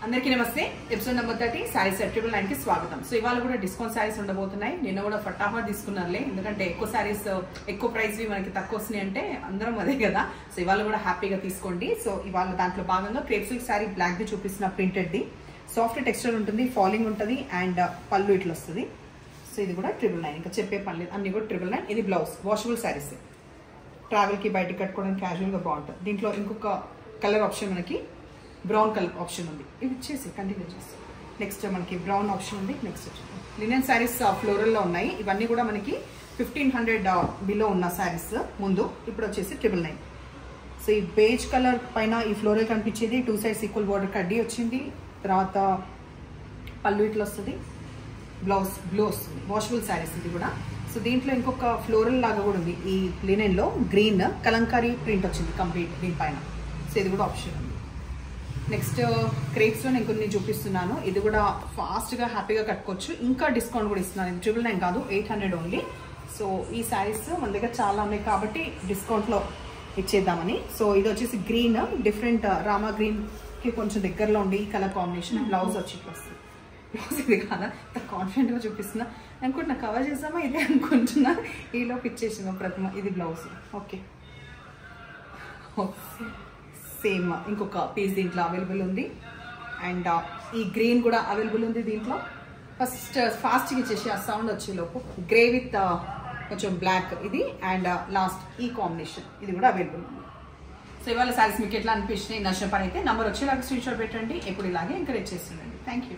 అందరికీ నమస్తే. Episode number 30 saris 999 కి స్వాగతం. సో ఇవాళ కూడా డిస్కౌంట్ సారీస్ ఉండబోతున్నాయి. నిన్న కూడా ఫటాఫట్ తీసుకున్నారులే, ఎందుకంటే ఎక్కువ సారీస్ ఎక్కువ ప్రైస్ మనకి తక్కువ వస్తున్నాయి అంటే అందరం అదే కదా. సో ఇవాళ కూడా హ్యాపీగా తీసుకోండి. సో ఇవాళ దాంట్లో భాగంగా క్రేప్ సిల్క్ సారీ బ్లాక్ ది చూపిస్తున్న ప్రింటెడ్ ది సాఫ్ట్ టెక్స్చర్ ఉంటుంది, ఫాలింగ్ ఉంటుంది అండ్ పళ్ళు ఇట్లా వస్తుంది. సో ఇది కూడా 999, ఇంకా చెప్పే పని లేదు, అన్ని కూడా 999. ఇది బ్లౌజ్ వాషబుల్ సారీస్, ట్రావెల్ కి బయటకి కట్టుకోవడానికి క్యాజువల్ గా బాగుంటుంది. దీంట్లో ఇంకొక కలర్ ఆప్షన్ మనకి బ్రౌన్ కలర్ ఆప్షన్ ఉంది, ఇది ఇచ్చేసి కంటిన్యూ చేసి నెక్స్ట్ మనకి బ్రౌన్ ఆప్షన్ ఉంది. నెక్స్ట్ లినెన్ శారీస్ ఫ్లోరల్లో ఉన్నాయి. ఇవన్నీ కూడా మనకి 1500 బిలో ఉన్న శారీస్ ముందు, ఇప్పుడు వచ్చేసి 999. సో ఈ బేజ్ కలర్ పైన ఈ ఫ్లోరల్ కనిపించేది 2 సైడ్స్ ఈక్వల్ బోర్డర్ కడ్డీ వచ్చింది. తర్వాత పళ్ళు ఇట్లా వస్తుంది, బ్లౌజ్ బ్లూ వస్తుంది. వాషబుల్ శారీస్ ఇది కూడా. సో దీంట్లో ఇంకొక ఫ్లోరల్ లాగా కూడా ఉంది, ఈ లినెన్లో గ్రీన్ కలంకారీ ప్రింట్ వచ్చింది కంప్లీట్ దీనిపైన. సో ఇది కూడా ఆప్షన్ ఉంది. నెక్స్ట్ క్రేప్స్లో నేను కొన్ని చూపిస్తున్నాను, ఇది కూడా ఫాస్ట్గా హ్యాపీగా కట్టుకోవచ్చు. ఇంకా డిస్కౌంట్ కూడా ఇస్తున్నాను, ఇది 999 కాదు, 800 ఓన్లీ. సో ఈ శారీస్ మన దగ్గర చాలా ఉన్నాయి కాబట్టి డిస్కౌంట్లో ఇచ్చేద్దామని. సో ఇది వచ్చేసి గ్రీన్, డిఫరెంట్ రామా గ్రీన్కి కొంచెం దగ్గరలో ఉండి ఈ కలర్ కాంబినేషన్. బ్లౌజ్ వచ్చి వస్తుంది. బ్లౌజ్ ఇది కాదా, కాన్ఫిడెంట్గా చూపిస్తున్నా అనుకుంటున్నా, కవర్ చేద్దామా ఇదే అనుకుంటున్నా, ఈలోపు ఇచ్చేసిన ప్రతిమ. ఇది బ్లౌజ్. ఓకే సేమ్ ఇంకొక పీస్ దీంట్లో అవైలబుల్ ఉంది అండ్ ఈ గ్రీన్ కూడా అవైలబుల్ ఉంది దీంట్లో. ఫస్ట్ ఫాస్ట్గా ఇచ్చేసి ఆ సౌండ్ వచ్చేలోపు గ్రే విత్ కొంచెం బ్లాక్ ఇది అండ్ లాస్ట్ ఈ కాంబినేషన్ ఇది కూడా అవైలబుల్ ఉంది. సో ఇవాళ సారీస్ మీకు ఎట్లా అనిపించినాయి, నచ్చిన పని అయితే నంబర్ వచ్చేలాగా స్క్రీన్ షాట్ పెట్టండి. ఎప్పుడు ఇలాగే ఎంకరేజ్ చేస్తుండండి. Thank you.